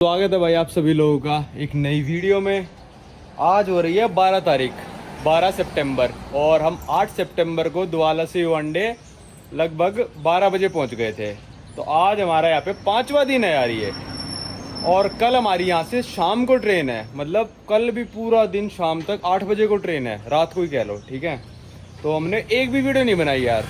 स्वागत है भाई आप सभी लोगों का एक नई वीडियो में। आज हो रही है 12 तारीख 12 सितंबर और हम 8 सितंबर को दुआला से वनडे लगभग 12 बजे पहुंच गए थे। तो आज हमारा यहाँ पे 5वां दिन है यार ये। और कल हमारी यहाँ से शाम को ट्रेन है, मतलब कल भी पूरा दिन शाम तक 8 बजे को ट्रेन है, रात को ही कह लो, ठीक है। तो हमने एक भी वीडियो नहीं बनाई यार,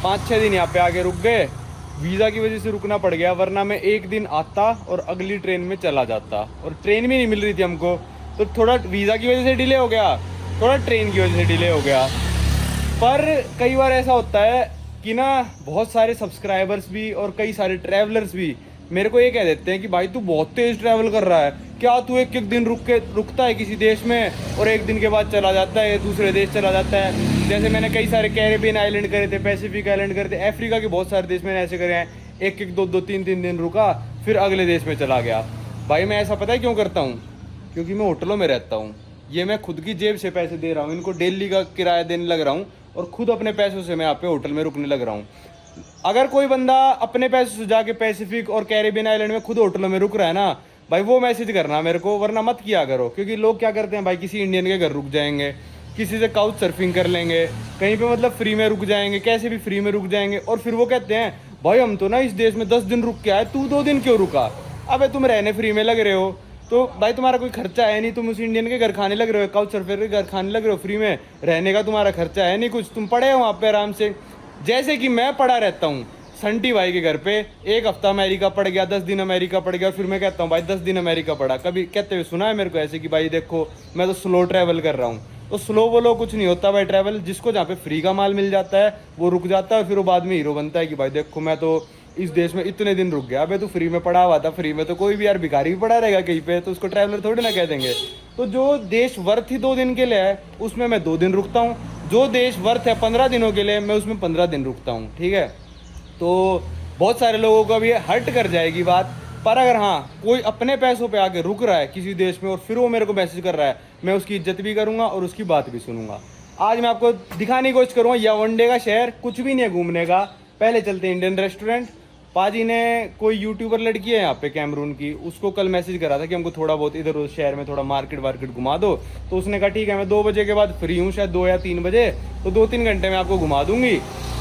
5-6 दिन यहाँ पे आके रुक गए। वीज़ा की वजह से रुकना पड़ गया, वरना मैं एक दिन आता और अगली ट्रेन में चला जाता। और ट्रेन भी नहीं मिल रही थी हमको, तो थोड़ा वीज़ा की वजह से डिले हो गया, थोड़ा ट्रेन की वजह से डिले हो गया। पर कई बार ऐसा होता है कि ना, बहुत सारे सब्सक्राइबर्स भी और कई सारे ट्रैवलर्स भी मेरे को ये कह देते हैं कि भाई तू बहुत तेज़ ट्रैवल कर रहा है, क्या तू एक एक दिन रुकता है किसी देश में और एक दिन के बाद चला जाता है, दूसरे देश चला जाता है। जैसे मैंने कई सारे कैरेबियन आइलैंड करे थे, पैसिफिक आइलैंड करे थे, अफ्रीका के बहुत सारे देश मैंने ऐसे करे हैं, एक एक दो दो तीन तीन दिन रुका फिर अगले देश में चला गया। भाई मैं ऐसा पता है क्यों करता हूँ? क्योंकि मैं होटलों में रहता हूँ, ये मैं खुद की जेब से पैसे दे रहा हूँ, इनको डेली का किराया देने लग रहा हूँ और खुद अपने पैसों से मैं यहाँ पे होटल में रुकने लग रहा हूँ। अगर कोई बंदा अपने पैसों से जाके पैसिफिक और कैरेबियन आइलैंड में खुद होटलों में रुक रहा है ना भाई, वो मैसेज करना मेरे को, वरना मत किया करो। क्योंकि लोग क्या करते हैं भाई, किसी इंडियन के घर रुक जाएंगे, किसी से काउच सर्फिंग कर लेंगे, कहीं पे मतलब फ्री में रुक जाएंगे, कैसे भी फ्री में रुक जाएंगे, और फिर वो कहते हैं भाई हम तो ना इस देश में 10 दिन रुक के आए, तू 2 दिन क्यों रुका? अबे तुम रहने फ्री में लग रहे हो तो भाई तुम्हारा कोई खर्चा है नहीं, तुम उस इंडियन के घर खाने लग रहे हो, काउच सर्फर के घर खाने लग रहे हो फ्री में, रहने का तुम्हारा खर्चा है नहीं कुछ, तुम पड़े हो वहाँ पे आराम से। जैसे कि मैं पड़ा रहता हूँ संटी भाई के घर पे, एक हफ्ता अमेरिका पड़ गया, 10 दिन अमेरिका पड़ गया, फिर मैं कहता हूँ भाई 10 दिन अमेरिका पड़ा। कभी कहते हुए सुना है मेरे को ऐसे कि भाई देखो मैं तो स्लो ट्रैवल कर रहा हूँ? तो स्लो बोलो कुछ नहीं होता भाई ट्रैवल, जिसको जहाँ पे फ्री का माल मिल जाता है वो रुक जाता है, फिर वो बाद में हीरो बनता है कि भाई देखो मैं तो इस देश में इतने दिन रुक गया। अबे तो फ्री में पड़ा हुआ था, फ्री में तो कोई भी यार भिखारी भी पड़ा रहेगा कहीं पे, तो उसको ट्रैवलर थोड़ी ना कह देंगे। तो जो देश वर्थ ही 2 दिन के लिए है उसमें मैं 2 दिन रुकता हूँ, जो देश वर्थ है 15 दिनों के लिए मैं उसमें 15 दिन रुकता हूँ, ठीक है। तो बहुत सारे लोगों को भी हर्ट कर जाएगी बात, पर अगर हाँ कोई अपने पैसों पे आके रुक रहा है किसी देश में और फिर वो मेरे को मैसेज कर रहा है, मैं उसकी इज्जत भी करूँगा और उसकी बात भी सुनूंगा। आज मैं आपको दिखाने की कोशिश करूँगा याओंडे का शहर, कुछ भी नहीं है घूमने का। पहले चलते हैं इंडियन रेस्टोरेंट। पाजी ने, कोई यूट्यूबर लड़की है यहाँ पे कैमरून की, उसको कल मैसेज करा था कि हमको थोड़ा बहुत इधर उस शहर में थोड़ा मार्केट वार्केट घुमा दो। तो उसने कहा ठीक है मैं 2 बजे के बाद फ्री हूँ, शायद 2 या 3 बजे, तो 2-3 घंटे में आपको घुमा दूंगी।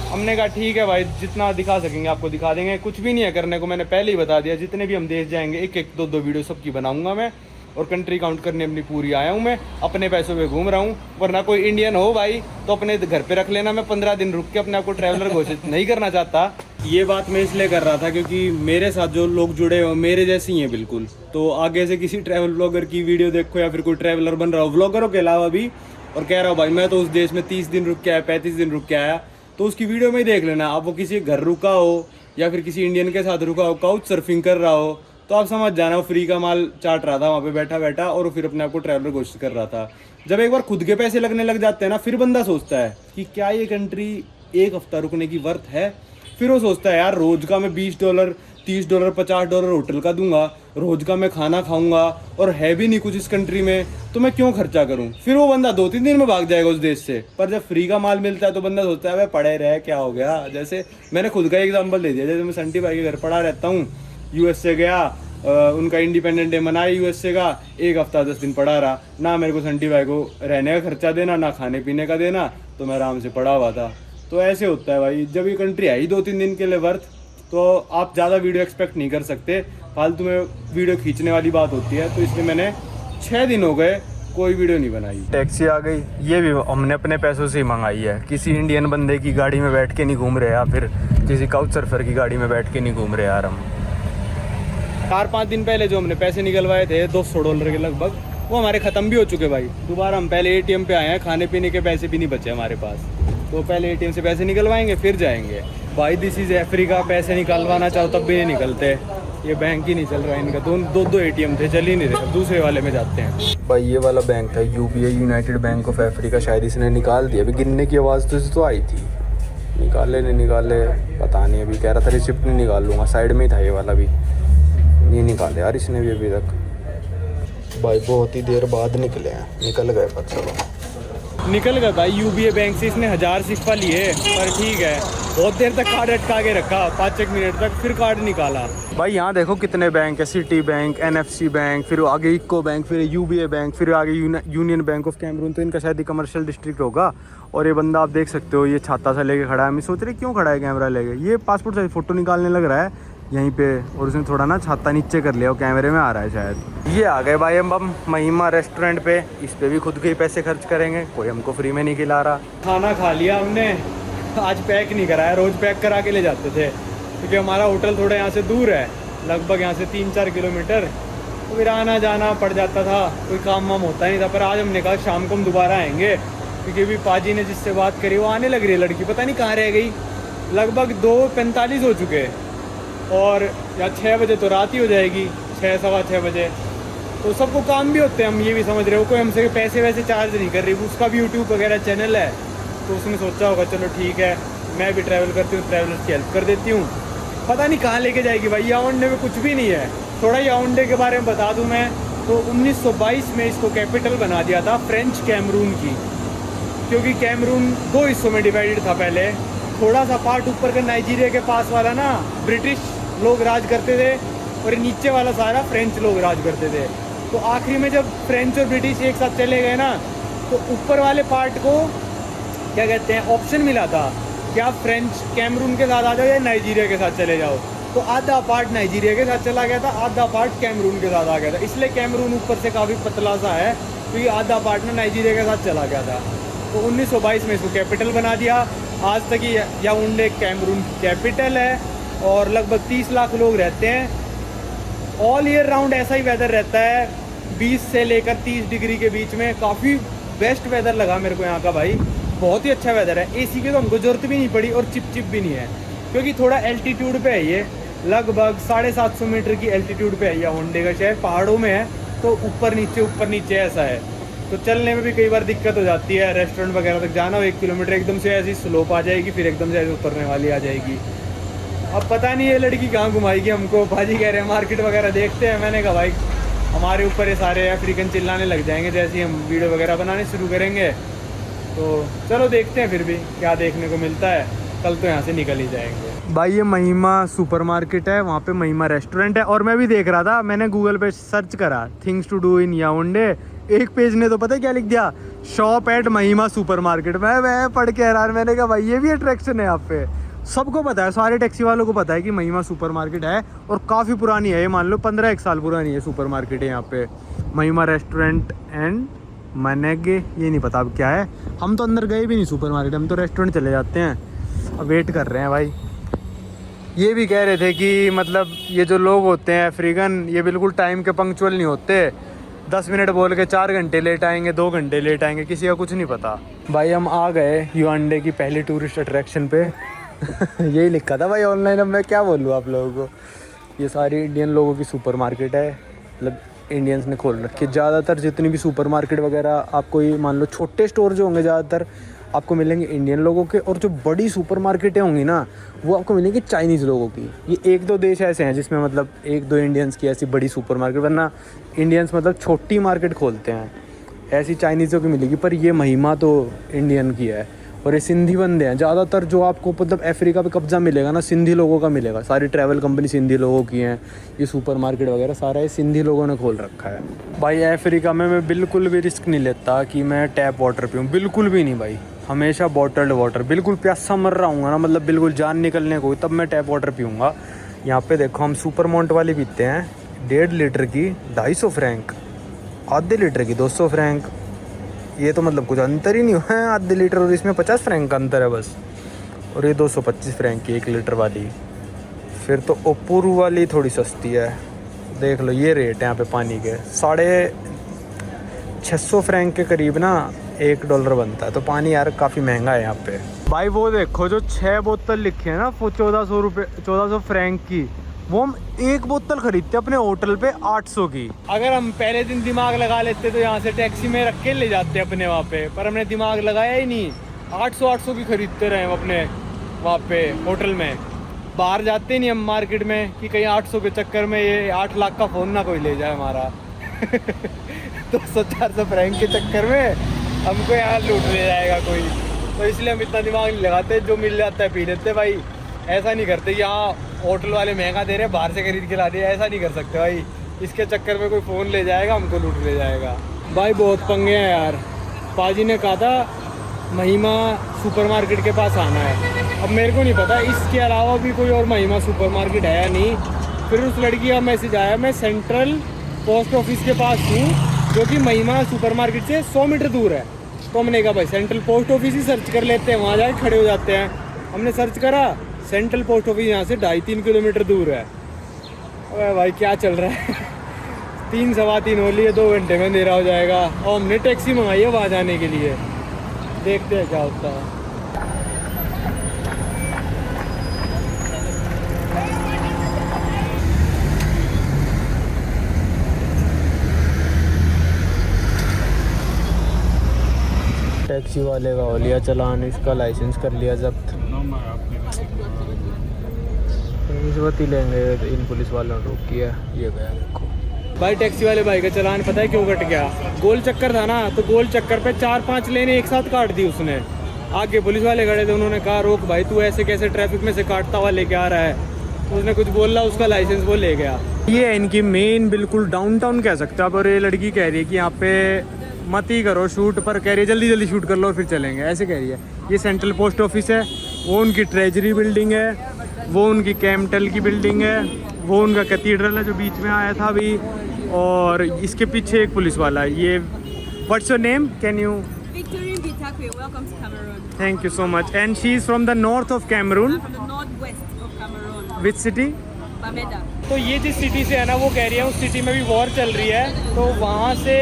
हमने कहा ठीक है भाई, जितना दिखा सकेंगे आपको दिखा देंगे, कुछ भी नहीं है करने को, मैंने पहले ही बता दिया। जितने भी हम देश जाएंगे एक एक 2-2 वीडियो सबकी बनाऊंगा मैं, और कंट्री काउंट करने अपनी पूरी आया हूँ मैं, अपने पैसों पे घूम रहा हूँ। वरना कोई इंडियन हो भाई तो अपने घर पे रख लेना, मैं 15 दिन रुक के अपने आप को ट्रैवलर घोषित नहीं करना चाहता। ये बात मैं इसलिए कर रहा था क्योंकि मेरे साथ जो लोग जुड़े हो मेरे जैसे ही हैं बिल्कुल। तो आगे से किसी ट्रैवल ब्लॉगर की वीडियो देखो या फिर कोई ट्रैवलर बन रहा हो ब्लॉगरों के अलावा भी, और कह रहा हो भाई मैं तो उस देश में 30 दिन रुक के आया, 35 दिन रुक के आया, तो उसकी वीडियो में ही देख लेना। अब वो किसी घर रुका हो या फिर किसी इंडियन के साथ रुका हो, काउच सर्फिंग कर रहा हो, तो आप समझ जाना वो फ्री का माल चाट रहा था वहाँ पे बैठा बैठा, और फिर अपने आप को ट्रैवलर घोषित कर रहा था। जब एक बार खुद के पैसे लगने लग जाते हैं ना, फिर बंदा सोचता है कि क्या ये कंट्री एक हफ्ता रुकने की वर्थ है। फिर वो सोचता है यार रोज का मैं $20, $30, $50 होटल का दूंगा, रोज का मैं खाना खाऊंगा और है भी नहीं कुछ इस कंट्री में, तो मैं क्यों खर्चा करूं। फिर वो बंदा 2-3 दिन में भाग जाएगा उस देश से। पर जब फ्री का माल मिलता है तो बंदा सोचता है भाई पड़े रहे क्या हो गया। जैसे मैंने खुद का एग्जांपल दे दिया, जैसे मैं संटी भाई के घर पड़ा रहता हूँ, यूएस से गया, उनका इंडिपेंडेंट डे मनाया यूएसए का, एक हफ्ता 10 दिन पड़ा रहा, ना मेरे को संटी भाई को रहने का खर्चा देना ना खाने पीने का देना, तो मैं आराम से पड़ा हुआ था। तो ऐसे होता है भाई, जब ये कंट्री आई 2-3 दिन के लिए वर्थ, तो आप ज़्यादा वीडियो एक्सपेक्ट नहीं कर सकते, फालतू में वीडियो खींचने वाली बात होती है। तो इसलिए मैंने 6 दिन हो गए कोई वीडियो नहीं बनाई। टैक्सी आ गई, ये भी हमने अपने पैसों से ही मंगाई है, किसी इंडियन बंदे की गाड़ी में बैठ के नहीं घूम रहे या फिर किसी काउच सर्फर की गाड़ी में बैठ के नहीं घूम रहे यार। हम 4-5 दिन पहले जो हमने पैसे निकलवाए थे $200 के लगभग, वो हमारे ख़त्म भी हो चुके भाई। दोबारा हम पहले एटीएम पे आए हैं, खाने पीने के पैसे भी नहीं बचे हमारे पास, तो पहले एटीएम से पैसे निकलवाएंगे फिर जाएंगे। भाई दिस इज़ अफ्रीका, पैसे निकलवाना चाहो तब भी नहीं निकलते, ये बैंक ही नहीं चल रहा है इनका। दो एटीएम थे, चल ही नहीं रहे, दूसरे वाले में जाते हैं। भाई ये वाला बैंक था UBI, United bank of Africa, शायद इसने निकाल दिया। अभी गिनने की आवाज़ तो आई थी, निकाले नहीं निकाले पता नहीं। अभी कह रहा था रिसिप्ट नहीं निकाल लूँगा, साइड में ही था ये वाला भी, नहीं निकाले यार इसने भी अभी तक। भाई बहुत ही देर बाद निकले हैं, निकल गए पर चलो। निकल गया भाई यूबीए बैंक से, इसने 1000 सिक्का लिए, पर ठीक है बहुत देर तक कार्ड अटका के रखा, 5-1 मिनट तक, फिर कार्ड निकाला। भाई यहाँ देखो कितने बैंक है, सिटी बैंक, एनएफसी बैंक, फिर आगे इको बैंक, फिर यूबीए बैंक, फिर आगे यूनियन बैंक ऑफ कैमरून। तो इनका शायद ही कमर्शियल डिस्ट्रिक्ट होगा। और ये बंदा आप देख सकते हो, ये छाता सा लेके खड़ा है। मैं सोच रही क्यों खड़ा है कैमरा लेके, ये पासपोर्ट साइज फ़ोटो निकालने लग रहा है यहीं पे, और उसने थोड़ा ना छाता नीचे कर लिया, वो कैमरे में आ रहा है शायद। ये आ गए भाई हम महिमा रेस्टोरेंट पे। इस पे भी खुद के ही पैसे खर्च करेंगे, कोई हमको फ्री में नहीं खिला रहा। खाना खा लिया हमने, आज पैक नहीं कराया, रोज़ पैक करा के ले जाते थे, क्योंकि हमारा होटल थोड़ा यहाँ से दूर है, लगभग यहाँ से 3-4 किलोमीटर, तो फिर आना जाना पड़ जाता था, कोई काम वाम होता नहीं था। पर आज हमने कहा शाम को हम दोबारा आएंगे, क्योंकि अभी पाजी ने जिससे बात करी वो आने लग रही है लड़की, पता नहीं कहाँ रह गई। लगभग 2:45 हो चुके, और या 6 बजे तो रात ही हो जाएगी, 6-6:15 बजे। तो सबको काम भी होते हैं, हम ये भी समझ रहे हो, कोई हमसे पैसे वैसे चार्ज नहीं कर रही। उसका भी यूट्यूब वगैरह चैनल है, तो उसने सोचा होगा चलो ठीक है मैं भी ट्रैवल करती हूँ, ट्रैवलर्स की हेल्प कर देती हूँ। पता नहीं कहाँ लेके जाएगी भाई, याओंडे में कुछ भी नहीं है। थोड़ा याओंडे के बारे में बता दूँ मैं, तो 1922 में इसको कैपिटल बना दिया था फ्रेंच कैमरून की, क्योंकि कैमरून 2 हिस्सों में डिवाइडेड था पहले। थोड़ा सा पार्ट ऊपर का नाइजीरिया के पास वाला ना ब्रिटिश लोग राज करते थे, और नीचे वाला सारा फ्रेंच लोग राज करते थे। तो आखिरी में जब फ्रेंच और ब्रिटिश एक साथ चले गए ना, तो ऊपर वाले पार्ट को क्या कहते हैं, ऑप्शन मिला था कि आप फ्रेंच कैमरून के साथ आ जाओ या नाइजीरिया के साथ चले जाओ। तो आधा पार्ट नाइजीरिया के साथ चला गया था, आधा पार्ट कैमरून के साथ आ गया था। इसलिए कैमरून ऊपर से काफ़ी पतला सा है, क्योंकि आधा पार्ट ना नाइजीरिया के साथ चला गया था। तो 1922 में इसको कैपिटल बना दिया। आज तक ये याओंडे कैमरून की कैपिटल है, और लगभग 30 लाख लोग रहते हैं। ऑल ईयर राउंड ऐसा ही वेदर रहता है, 20 से लेकर 30 डिग्री के बीच में। काफ़ी बेस्ट वेदर लगा मेरे को यहाँ का भाई, बहुत ही अच्छा वेदर है। एसी की तो हमको ज़रूरत भी नहीं पड़ी, और चिप भी नहीं है, क्योंकि थोड़ा एल्टीट्यूड पे है ये, लगभग 750 मीटर की एल्टीट्यूड पे है याओंडे का शहर, पहाड़ों में है, तो ऊपर नीचे ऐसा है। तो चलने में भी कई बार दिक्कत हो जाती है, रेस्टोरेंट वगैरह तक जाना हो 1 किलोमीटर, एकदम से ऐसी स्लोप आ जाएगी, फिर एकदम से ऐसे उतरने वाली आ जाएगी। अब पता नहीं ये लड़की कहाँ घुमाएगी हमको। भाजी कह रहे हैं मार्केट वगैरह देखते हैं। मैंने कहा भाई हमारे ऊपर ये सारे अफ्रीकन चिल्लाने लग जाएंगे जैसे ही हम वीडियो वगैरह बनाने शुरू करेंगे। तो चलो देखते हैं फिर भी क्या देखने को मिलता है, कल तो यहाँ से निकल ही जाएंगे। भाई ये महिमा सुपरमार्केट है, वहाँ पे महिमा रेस्टोरेंट है, और मैं भी देख रहा था, मैंने गूगल पे सर्च करा थिंग्स टू डू इन याओंडे, एक पेज ने तो पता है क्या लिख दिया, शॉप एट महिमा सुपरमार्केट। मैं पढ़ के हैरान, मैंने कहा भाई ये भी अट्रैक्शन है यहाँ पे। सबको पता है, सारे टैक्सी वालों को पता है कि महिमा सुपरमार्केट है, और काफ़ी पुरानी है ये, मान लो 15-1 साल पुरानी है सुपरमार्केट है यहाँ पे। महिमा रेस्टोरेंट एंड मनेगे, ये नहीं पता अब क्या है। हम तो अंदर गए भी नहीं सुपरमार्केट, हम तो रेस्टोरेंट चले जाते हैं। अब वेट कर रहे हैं भाई। ये भी कह रहे थे कि मतलब ये जो लोग होते हैं अफ्रीकन, ये बिल्कुल टाइम के पंक्चुअल नहीं होते, 10 मिनट बोल के 4 घंटे लेट आएंगे, 2 घंटे लेट आएंगे, किसी का कुछ नहीं पता। भाई हम आ गए याओंडे की पहली टूरिस्ट अट्रैक्शन पे। यही लिखा था भाई ऑनलाइन, अब मैं क्या बोलूँ आप लोगों को। ये सारी इंडियन लोगों की सुपरमार्केट है, मतलब इंडियंस ने खोल रखी है। ज़्यादातर जितनी भी सुपरमार्केट वगैरह आपको, ये मान लो छोटे स्टोर जो होंगे ज़्यादातर आपको मिलेंगे इंडियन लोगों के, और जो बड़ी सुपरमार्केटें होंगी ना वो आपको मिलेंगी चाइनीज़ लोगों की। ये 1-2 देश ऐसे हैं जिसमें मतलब 1-2 इंडियंस की ऐसी बड़ी सुपरमार्केट, वरना इंडियंस मतलब छोटी मार्केट खोलते हैं, ऐसी चाइनीज़ों की मिलेगी। पर ये महिमा तो इंडियन की है, और ये सिंधी बंदे हैं ज़्यादातर। जो आपको मतलब अफ्रीका पे कब्जा मिलेगा ना, सिंधी लोगों का मिलेगा। सारी ट्रैवल कंपनी सिंधी लोगों की हैं, ये सुपरमार्केट वगैरह सारा ये सिंधी लोगों ने खोल रखा है। भाई अफ्रीका में मैं बिल्कुल भी रिस्क नहीं लेता कि मैं टैप वाटर पीऊँ, बिल्कुल भी नहीं भाई, हमेशा बॉटल्ड वाटर। बिल्कुल प्यासा मर रहा हूँ ना, मतलब बिल्कुल जान निकलने को, तब मैं टैप वाटर पीऊँगा। यहाँ पे देखो हम सुपर माउंट वाली पीते हैं, 1.5 लीटर की 250 फ्रैंक, आधे लीटर की 200 फ्रैंक। ये तो मतलब कुछ अंतर ही नहीं हुआ है, आधे लीटर और इसमें 50 फ्रैंक का अंतर है बस। और ये 225 फ्रैंक की 1 लीटर वाली। फिर तो ओपुरू वाली थोड़ी सस्ती है, देख लो ये रेट है यहाँ पे पानी के, 650 फ्रैंक के करीब ना $1 बनता है। तो पानी यार काफ़ी महंगा है यहाँ पे। भाई वो देखो जो 6 बोतल लिखे हैं ना, वो 1400 फ्रैंक की, वो हम 1 बोतल खरीदते अपने होटल पे 800 की। अगर हम पहले दिन दिमाग लगा लेते तो यहाँ से टैक्सी में रख के ले जाते अपने वहाँ पे, पर हमने दिमाग लगाया ही नहीं। 800 की खरीदते रहे हम अपने वहाँ पे होटल में। बाहर जाते नहीं हम मार्केट में कि कहीं 800 के चक्कर में ये 8 लाख का फ़ोन ना कोई ले जाए हमारा। 200-400 फ्रैंक के चक्कर में हमको यहाँ लूट ले जाएगा कोई, तो इसलिए हम इतना दिमाग नहीं लगाते, जो मिल जाता है पी लेते भाई। ऐसा नहीं करते कि हाँ होटल वाले महंगा दे रहे हैं बाहर से खरीद के ला दिया, ऐसा नहीं कर सकते भाई। इसके चक्कर में कोई फ़ोन ले जाएगा, हमको लूट ले जाएगा भाई। बहुत पंगे हैं यार। पाजी ने कहा था महिमा सुपरमार्केट के पास आना है, अब मेरे को नहीं पता इसके अलावा भी कोई और महिमा सुपरमार्केट है या नहीं। फिर उस लड़की का मैसेज आया, मैं सेंट्रल पोस्ट ऑफिस के पास हूँ जो कि महिमा सुपरमार्केट से 100 मीटर दूर है। तो हमने कहा भाई सेंट्रल पोस्ट ऑफिस ही सर्च कर लेते हैं, वहाँ जाके खड़े हो जाते हैं। हमने सर्च करा, सेंट्रल पोस्ट ऑफिस यहाँ से 2.5-3 किलोमीटर दूर है। अरे भाई क्या चल रहा है 3 सवा 3 हो लिए, 2 घंटे में अंधेरा हो जाएगा। और हमने टैक्सी मंगाई है वहाँ जाने के लिए, देखते हैं क्या होता है। टैक्सी वाले का हो लिया चालान, इसका लाइसेंस कर लिया जब्त। रिश्वत ही लेंगे इन पुलिस वालों ने रोक किया। ये गया देखो भाई, टैक्सी वाले भाई का चालान पता है क्यों कट गया? गोल चक्कर था ना, तो गोल चक्कर पे 4-5 लेने एक साथ काट दी उसने। आगे पुलिस वाले खड़े थे, उन्होंने कहा रोक भाई, तू ऐसे कैसे ट्रैफिक में से काटता हुआ लेके आ रहा है। तो उसने कुछ बोला, उसका लाइसेंस वो ले गया। ये है इनकी मेन, बिल्कुल डाउनटाउन कह सकते हो आप। और ये लड़की कह रही है कि यहाँ पे मत ही करो शूट, पर कह रही है जल्दी जल्दी शूट कर लो और फिर चलेंगे, ऐसे कह रही है। ये सेंट्रल पोस्ट ऑफिस है, वो उनकी ट्रेजरी बिल्डिंग है, वो उनकी कैम्पटल की बिल्डिंग है, वो उनका कैथीड्रल है जो बीच में आया था अभी, और इसके पीछे एक पुलिस वाला है। ये what's your name, can you? Victorine Bitakwe, welcome to Cameroon. Thank you so much. And she is from the north of Cameroon. I'm from the northwest of Cameroon. Which city? Bamenda. तो ये जिस city से है ना, वो कह रही है उस सिटी में भी वॉर चल रही है, तो वहाँ से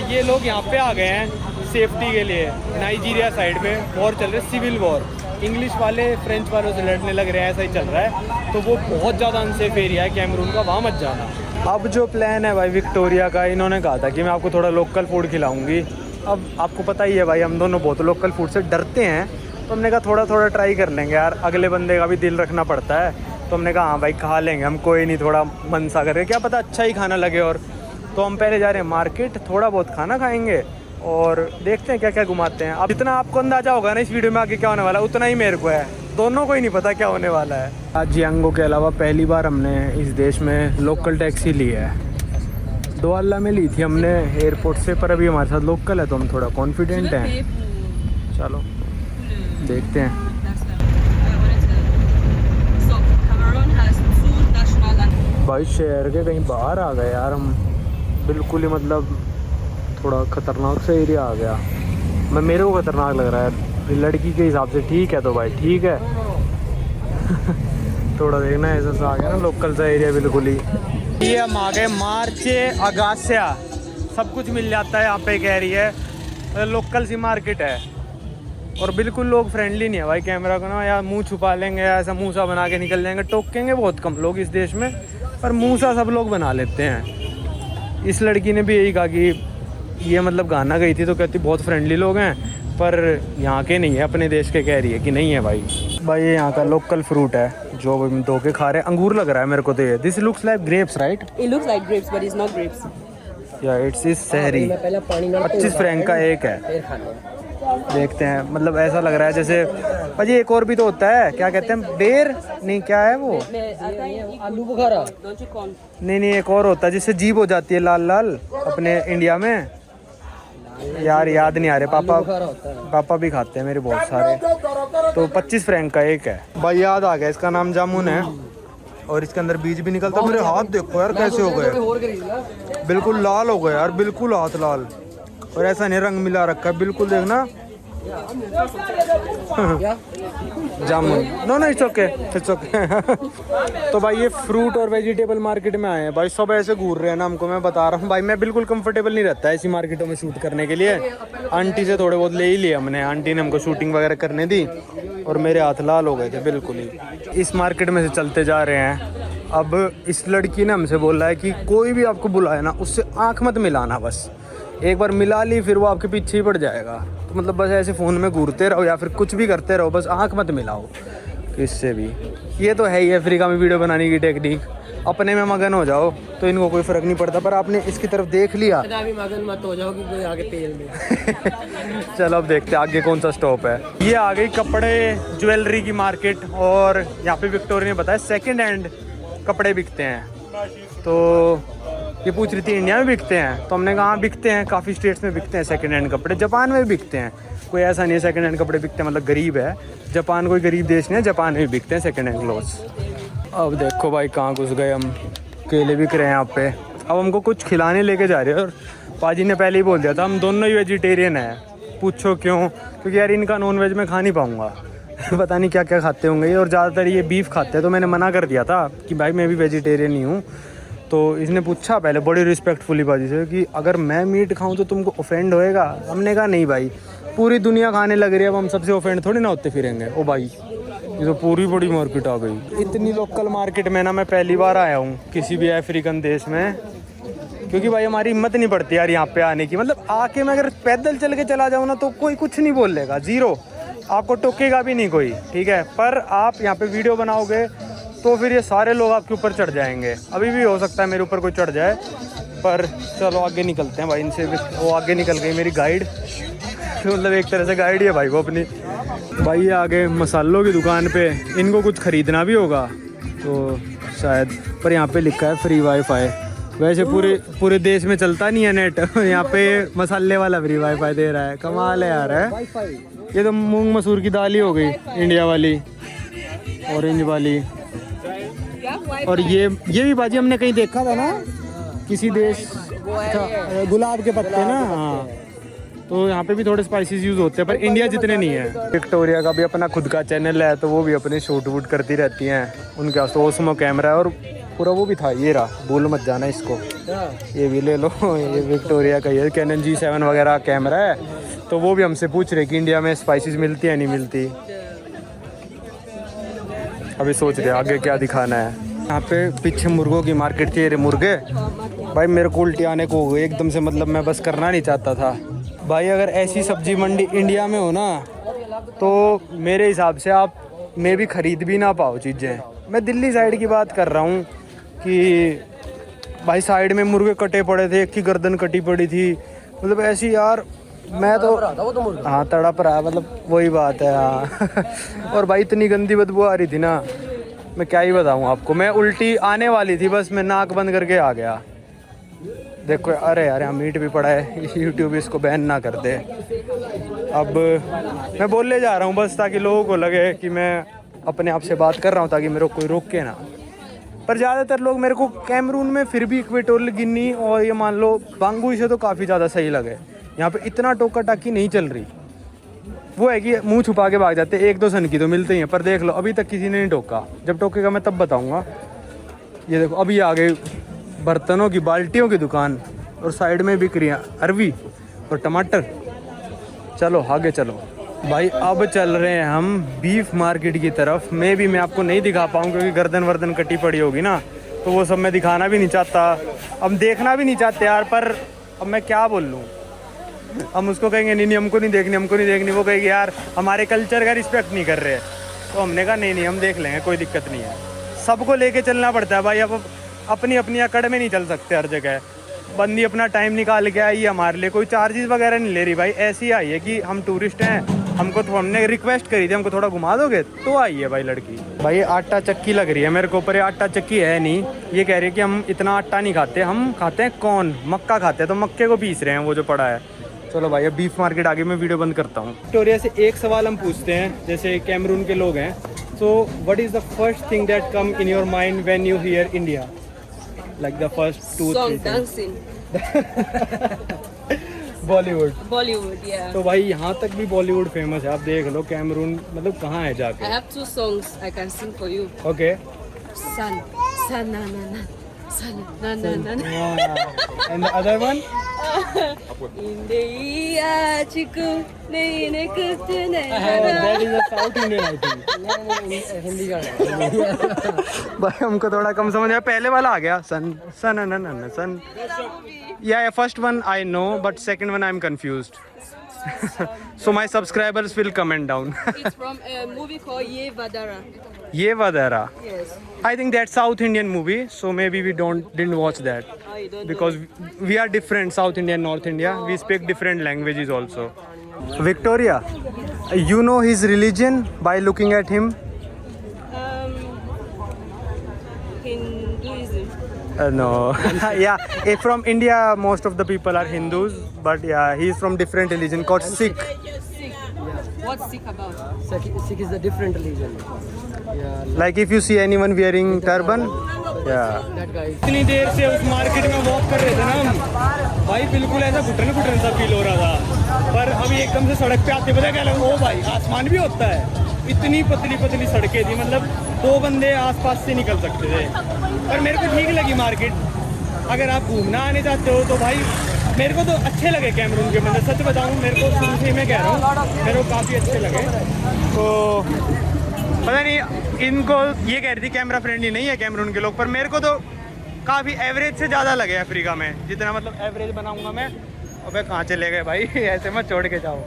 ये लोग यहाँ पे आ गए हैं सेफ्टी के लिए। नाइजीरिया साइड में वॉर चल रहा है, सिविल वॉर। इंग्लिश वाले फ्रेंच वालों से लड़ने लग रहे हैं, ऐसा ही चल रहा है। तो वो बहुत ज़्यादा अनसेफ एरिया है कैमरून का, वहाँ मत जाना। अब जो प्लान है भाई विक्टोरिया का, इन्होंने कहा था कि मैं आपको थोड़ा लोकल फूड खिलाऊंगी। अब आपको पता ही है भाई, हम दोनों बहुत लोकल फूड से डरते हैं, तो हमने कहा थोड़ा थोड़ा ट्राई कर लेंगे यार, अगले बंदे का भी दिल रखना पड़ता है। तो हमने कहा हाँ भाई खा लेंगे हम, कोई नहीं, थोड़ा मन सा करके, क्या पता अच्छा ही खाना लगे। और तो हम पहले जा रहे हैं मार्केट, थोड़ा बहुत खाना खाएंगे और देखते हैं क्या क्या घुमाते हैं। अब जितना आपको अंदाजा होगा ना इस वीडियो में आगे क्या होने वाला है, उतना ही मेरे को है। दोनों को ही नहीं पता क्या होने वाला है। आज जियांगो के अलावा पहली बार हमने इस देश में लोकल टैक्सी ली है। दोआल्ला में ली थी हमने एयरपोर्ट से, पर अभी हमारे साथ लोकल है तो हम थोड़ा कॉन्फिडेंट हैं। चलो देखते हैं। भाई शहर के कहीं बाहर आ गए यार हम, बिल्कुल ही मतलब थोड़ा ख़तरनाक सा एरिया आ गया। मेरे को ख़तरनाक लग रहा है, लड़की के हिसाब से ठीक है तो भाई ठीक है थोड़ा देखना ऐसा सा आ गया ना लोकल सा एरिया बिल्कुल ही। ये हम आ गए मार्चे अगासिया, सब कुछ मिल जाता है यहाँ पे, कह रही है लोकल सी मार्केट है। और बिल्कुल लोग फ्रेंडली नहीं है भाई, कैमरा को ना या मुंह छुपा लेंगे या ऐसा मुंह सा बना के निकल जाएंगे। टोकेंगे बहुत कम लोग इस देश में, पर मुंह सा सब लोग बना लेते हैं। इस लड़की ने भी यही कहा कि ये मतलब गाना गई थी तो कहती बहुत फ्रेंडली लोग हैं, पर यहाँ के नहीं है, अपने देश के कह रही है कि नहीं है भाई। भाई ये यहाँ का लोकल फ्रूट है जो हम धो के खा रहे हैं, अंगूर लग रहा है मेरे को तो ये। This looks like grapes right? It looks like grapes, but it's not grapes. या इट्स इज सहरी। 25 फ्रैंक का एक है। देखते हैं, मतलब ऐसा लग रहा है जैसे भाजी एक और भी तो होता है, क्या कहते हैं, बेर नहीं, क्या है वो, आलू बुखारा। Don't you corn? नहीं एक और होता है जिससे जीभ हो जाती है लाल लाल अपने इंडिया में, यार याद नहीं आ रहे। पापा भी खाते हैं मेरे बहुत सारे। तो 25 फ्रैंक का एक है भाई, याद आ गया, इसका नाम जामुन है और इसके अंदर बीज भी निकलता है। मेरे हाथ देखो यार कैसे हो गए, बिल्कुल लाल हो गए यार, बिल्कुल हाथ लाल, और ऐसा नहीं रंग मिला रखा है बिल्कुल, देखना जामुन। No it's okay it's okay. तो भाई ये फ्रूट और वेजिटेबल मार्केट में आए हैं भाई, सब ऐसे घूर रहे हैं ना, हमको मैं बता रहा हूँ भाई, मैं बिल्कुल कंफर्टेबल नहीं रहता ऐसी मार्केटों में शूट करने के लिए। आंटी से थोड़े बहुत ले ही लिए हमने, आंटी ने हमको शूटिंग वगैरह करने दी और मेरे हाथ लाल हो गए थे बिल्कुल ही। इस मार्केट में से चलते जा रहे हैं। अब इस लड़की ने हमसे बोला है कि कोई भी आपको बुलाए ना उससे आँख मत मिलाना, बस एक बार मिला ली फिर वो आपके पीछे ही पड़ जाएगा। तो मतलब बस ऐसे फ़ोन में घूरते रहो या फिर कुछ भी करते रहो, बस आँख मत मिलाओ। किससे भी। ये तो है ही अफ्रीका में वीडियो बनाने की टेक्निक, अपने में मगन हो जाओ तो इनको कोई फ़र्क नहीं पड़ता, पर आपने इसकी तरफ देख लिया भी मगन मत हो जाओ कि कोई आगे तेल में। चलो अब देखते हैं आगे कौन सा स्टॉप है। ये आ गई कपड़े ज्वेलरी की मार्केट, और यहाँ पे विक्टोरिया ने बताया सेकंड हैंड कपड़े बिकते हैं। तो ये पूछ रही थी इंडिया में बिकते हैं, तो हमने कहा हाँ बिकते हैं, काफ़ी स्टेट्स में बिकते हैं सेकंड हैंड कपड़े, जापान में भी बिकते हैं। कोई ऐसा नहीं है सेकंड हैंड कपड़े बिकते हैं मतलब गरीब है, जापान कोई गरीब देश नहीं है, जापान में भी बिकते हैं सेकंड हैंड क्लोथ्स। अब देखो भाई कहाँ घुस गए हम, केले बिक रहे हैं यहाँ पे। अब हमको कुछ खिलाने लेके जा रहे हैं, और पाजी ने पहले ही बोल दिया था हम दोनों ही वेजिटेरियन हैं। पूछो क्यों? क्योंकि यार इनका नॉन वेज मैं खा नहीं पाऊँगा पता नहीं क्या क्या खाते होंगे ये, और ज़्यादातर ये बीफ खाते हैं, तो मैंने मना कर दिया था कि भाई मैं भी वेजिटेरियन ही हूँ। तो इसने पूछा पहले बड़ी रिस्पेक्टफुली बाजी से कि अगर मैं मीट खाऊं तो तुमको ऑफेंड होएगा? हमने कहा नहीं भाई, पूरी दुनिया खाने लग रही है, अब हम सबसे ऑफेंड थोड़ी ना होते फिरेंगे। ओ भाई ये तो पूरी बड़ी मार्केट आ गई। इतनी लोकल मार्केट में ना मैं पहली बार आया हूँ किसी भी अफ्रीकन देश में, क्योंकि भाई हमारी हिम्मत नहीं पड़ती यार यहाँ पे आने की। मतलब आके मैं अगर पैदल चल के चला जाऊँ ना तो कोई कुछ नहीं बोलेगा, ज़ीरो, आपको टोकेगा भी नहीं कोई, ठीक है। पर आप यहाँ पे वीडियो बनाओगे तो फिर ये सारे लोग आपके ऊपर चढ़ जाएंगे। अभी भी हो सकता है मेरे ऊपर कोई चढ़ जाए, पर चलो आगे निकलते हैं भाई इनसे। वो आगे निकल गई मेरी गाइड मतलब एक तरह से गाइड ही है भाई वो अपनी। भाई ये आगे मसालों की दुकान पे, इनको कुछ ख़रीदना भी होगा तो शायद, पर यहाँ पे लिखा है फ्री वाईफाई। वैसे पूरे देश में चलता नहीं है नेट यहाँ पे मसाले वाला फ्री वाईफाई दे रहा है, कमाल है यार है। ये तो मूंग मसूर की दाल ही हो गई इंडिया वाली, ऑरेंज वाली। और ये भी बाजी हमने कहीं देखा था ना किसी देश, गुलाब के पत्ते ना, हाँ। तो यहाँ पे भी थोड़े स्पाइसेस यूज़ होते हैं, पर इंडिया जितने नहीं है। विक्टोरिया का भी अपना खुद का चैनल है, तो वो भी अपने शूट वूट करती रहती हैं। उनके पास तो ओसमो कैमरा है, और पूरा वो भी था, ये रहा, भूल मत जाना इसको, ये भी ले लो ये विक्टोरिया का ये कैनन G7 वगैरह कैमरा है। तो वो भी हमसे पूछ रहे कि इंडिया में स्पाइसेस मिलती है नहीं मिलती। अभी सोच रहे आगे क्या दिखाना है। यहाँ पे पीछे मुर्गों की मार्केट थी, ये मुर्गे भाई मेरे को उल्टी आने को हो गई एकदम से, मतलब मैं बस करना नहीं चाहता था भाई। अगर ऐसी सब्जी मंडी इंडिया में हो ना तो मेरे हिसाब से आप में भी ख़रीद भी ना पाओ चीज़ें। मैं दिल्ली साइड की बात कर रहा हूँ कि भाई साइड में मुर्गे कटे पड़े थे, एक की गर्दन कटी पड़ी थी, मतलब ऐसी यार मैं तो हाँ तड़प रहा, मतलब वही बात है हाँ और भाई इतनी गंदी बदबू आ रही थी ना, मैं क्या ही बताऊँ आपको। मैं उल्टी आने वाली थी, बस मैं नाक बंद करके आ गया। देखो अरे यार यहाँ मीट भी पड़ा है, यूट्यूब इसको बैन ना कर दे। अब मैं बोलने जा रहा हूँ बस ताकि लोगों को लगे कि मैं अपने आप से बात कर रहा हूँ, ताकि मेरे को कोई रोके ना। पर ज़्यादातर लोग मेरे को कैमरून में फिर भी इक्वेटोरियल गिनी और ये मान लो बांगुई से तो काफ़ी ज़्यादा सही लगे। यहाँ पे इतना टोका टाकी नहीं चल रही, वो है कि मुंह छुपा के भाग जाते, एक दो सन की तो मिलते ही हैं। पर देख लो अभी तक किसी ने नहीं टोका, जब टोकेगा मैं तब बताऊँगा। ये देखो अभी आ गए बर्तनों की बाल्टियों की दुकान, और साइड में बिक रही हैं अरवी और टमाटर। चलो आगे चलो भाई, अब चल रहे हैं हम बीफ मार्केट की तरफ। मैं आपको नहीं दिखा पाऊँ क्योंकि गर्दन वर्दन कटी पड़ी होगी ना, तो वो सब मैं दिखाना भी नहीं चाहता, अब देखना भी नहीं चाहते यार। पर अब मैं क्या बोल लूँ, हम उसको कहेंगे नहीं हमको नहीं देखनी, हमको नहीं देखनी, वो कहेगी यार हमारे कल्चर का रिस्पेक्ट नहीं कर रहे। तो हमने कहा नहीं हम देख लेंगे, कोई दिक्कत नहीं है। सबको लेके चलना पड़ता है भाई, अब अपनी अपनी अकड़ में नहीं चल सकते हर जगह। बंदी अपना टाइम निकाल के आई है हमारे लिए, कोई चार्जेस वगैरह नहीं ले रही भाई, ऐसी आई है कि हम टूरिस्ट हैं, हमको तो हमने रिक्वेस्ट करी थी हमको थोड़ा घुमा दोगे, तो आई है भाई लड़की। भाई आटा चक्की लग रही है मेरे को, पर ये आटा चक्की है नहीं। ये कह रही है कि हम इतना आटा नहीं खाते, हम खाते हैं कौन, मक्का खाते हैं, तो मक्के को पीस रहे हैं वो जो पड़ा है। चलो भाई अब बीफ मार्केट आगे मैं वीडियो बंद करता हूँ। विक्टोरिया से एक सवाल हम पूछते हैं, जैसे कैमरून के लोग हैं, so what is the first thing that come in your mind when you here India, like the first 2-3 dancing. Bollywood Yeah. तो भाई यहाँ तक भी बॉलीवुड फेमस है, आप देख लो कैमरून मतलब कहाँ है I जाके। have 2 songs I can sing for you. Okay Sun, sun, na na na, sun, na na na na. And the other one India chiku, nahi ne kuch nahi. That is a south Indian I think, Hindi गाना. भाई हमको थोड़ा कम समझ आया, पहले वाला आ गया सन सन न न सन। या first one I know but second one I am confused. So my subscribers will comment down. It's from a movie called Ye Vadara. Ye Vadara. Yes. I think that's South Indian movie, so maybe we didn't watch that I don't because we are different, South India and North India. We speak different languages also. Victoria, you know his religion by looking at him? Hinduism. No. Yeah, from India, most of the people are Hindus, but yeah, he's from different religion called Sikh. Sikh. What's Sikh about? Sikh is a different religion. Yeah, Like if you see anyone wearing turban, yeah. that guy. इतनी देर से उस market में walk कर रहे थे ना हम, भाई बिल्कुल ऐसा घुटन सा फील हो रहा था, पर अभी एकदम से सड़क पे आते पता क्या लगा, ओ भाई आसमान भी होता है। इतनी पतली पतली सड़कें थी, मतलब 2 बंदे आसपास से निकल सकते थे। पर मेरे को ठीक लगी मार्केट। अगर आप घूमना आने चाहते हो तो भाई मेरे को तो अच्छे लगे कैमरून के, मतलब सच बताऊं मेरे को शुरू से ही मैं कह रहा हूँ मेरे को काफ़ी अच्छे लगे। तो पता नहीं इनको ये कह रही थी कैमरा फ्रेंडली नहीं है कैमरून के लोग, पर मेरे को तो काफ़ी एवरेज से ज़्यादा लगे अफ्रीका में, जितना मतलब एवरेज बनाऊंगा मैं। अबे कहाँ चले गए भाई, ऐसे मत छोड़ के जाओ।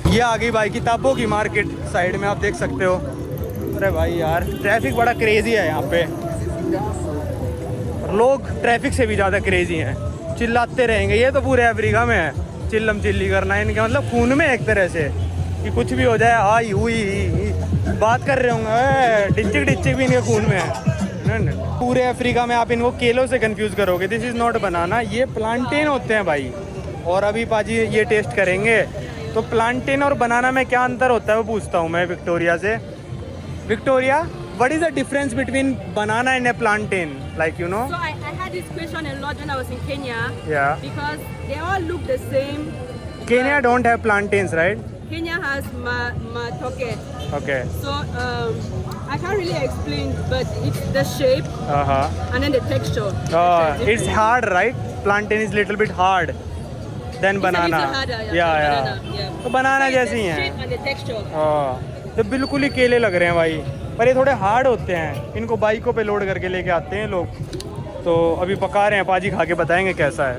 ये आ गई भाई किताबों की मार्केट, साइड में आप देख सकते हो। अरे भाई यार ट्रैफिक बड़ा क्रेजी है यहाँ पे, लोग ट्रैफिक से भी ज़्यादा क्रेजी हैं, चिल्लाते रहेंगे। ये तो पूरे अफ्रीका में है चिल्लम चिल्ली करना, इनके मतलब खून में एक तरह से कि कुछ भी हो जाए हाई हुई बात कर रहे होंगे, डिच्चिक भी इनके खून में है। पूरे अफ्रीका में आप इनको केलों से कंफ्यूज करोगे। दिस इज़ नॉट बनाना, ये प्लांटेन होते हैं भाई। और अभी पाजी ये टेस्ट करेंगे, तो प्लांटेन और बनाना में क्या अंतर होता है वो पूछता हूँ मैं विक्टोरिया से। Victoria, what is the difference between banana and a plantain, like you know? So I had this question a lot when I was in Kenya. Yeah. Because they all look the same. Kenya don't have plantains, right? Kenya has matoke. Okay. So I can't really explain, but it's the shape and then the texture. It's hard, right? Plantain is little bit hard than banana. It's a little harder, Yeah. banana, yeah. तो बनाना So it's जैसी the हैं। shape and the texture. तो बिल्कुल ही केले लग रहे हैं भाई, पर ये थोड़े हार्ड होते हैं। इनको बाइकों पे लोड करके लेके आते हैं लोग। तो अभी पका रहे हैं, पाजी खा के बताएंगे कैसा है।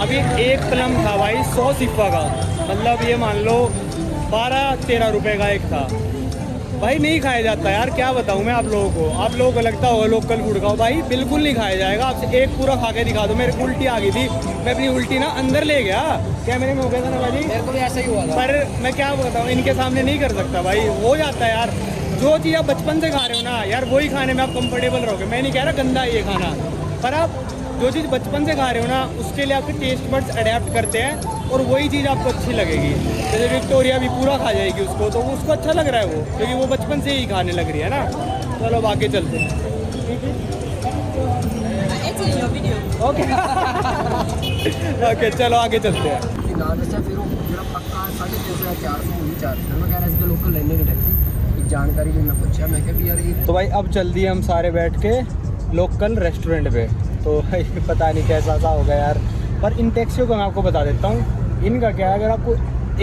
अभी एक प्लम था भाई 100 सिफा का, मतलब ये मान लो 12-13 रुपए का एक था भाई। नहीं खाया जाता यार, क्या बताऊँ मैं आप लोगों को लगता होगा लोकल फूड खाओ, भाई बिल्कुल नहीं खाया जाएगा। आपसे एक पूरा खा के दिखा दो। मेरे को उल्टी आ गई थी, मैं अपनी उल्टी ना अंदर ले गया, कैमरे में हो गया था ना भाई। मेरे को भी ऐसा ही हुआ था। पर मैं क्या बताऊँ, इनके सामने नहीं कर सकता भाई, हो जाता है यार। जो चीज़ आप बचपन से खा रहे हो ना यार, वही खाने में आप कंफर्टेबल रहोगे। मैं नहीं कह रहा गंदा है ये खाना, पर आप जो चीज़ बचपन से खा रहे हो ना, उसके लिए आपके टेस्ट बड्स अडेप्ट करते हैं और वही चीज़ आपको अच्छी लगेगी। जैसे विक्टोरिया भी पूरा खा जाएगी उसको, तो उसको अच्छा लग रहा है वो, क्योंकि वो बचपन से ही खाने लग रही है ना। चलो अब आगे चलते हैं। ओके चलो आगे चलते हैं। ना जैसे फिर वो मेरा पक्का 350 या 400 ही चार्ज है। मैं कह रहा इसके लोकल लेने की टैक्सी, एक जानकारी भी मैं पूछा, मैं कहा भी यार ये तो भाई अब चल दिए हम सारे बैठ के लोकल रेस्टोरेंट पे। तो भाई पता नहीं कैसा सा होगा यार, पर इन टैक्सियों को मैं आपको बता देता हूँ इनका क्या है। अगर आपको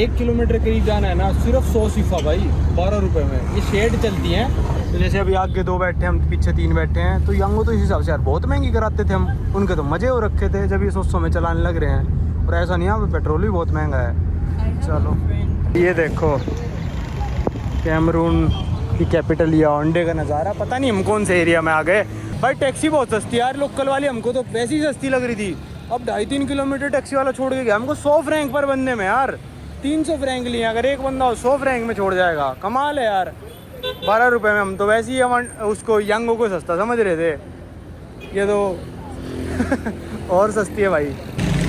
1 किलोमीटर करीब जाना है ना, सिर्फ 100 सिफा भाई 12 रुपये में। ये शेड चलती हैं, तो जैसे अभी आगे 2 बैठे हैं, हम पीछे 3 बैठे हैं, तो यंगो तो इस हिसाब से यार बहुत महंगी कराते थे हम। उनके तो मज़े हो रखे थे जब ये 100 में चलाने लग रहे हैं। और ऐसा नहीं है, यहाँ पे पेट्रोल भी बहुत महंगा है। चलो ये देखो कैमरून की कैपिटल याओंडे का नज़ारा। पता नहीं हम कौन से एरिया में आ गए भाई। टैक्सी बहुत सस्ती है यार, लोकल वाली हमको तो वैसे ही सस्ती लग रही थी। अब 2.5-3 किलोमीटर टैक्सी वाला छोड़ के गया हमको 100 फ्रैंक पर बंदे में यार। 300 फ्रैंक लिए, अगर एक बंदा 100 फ्रैंक में छोड़ जाएगा, कमाल है यार। 12 रुपये में। हम तो वैसे ही हम उसको यंगो को सस्ता समझ रहे थे, ये तो और सस्ती है भाई।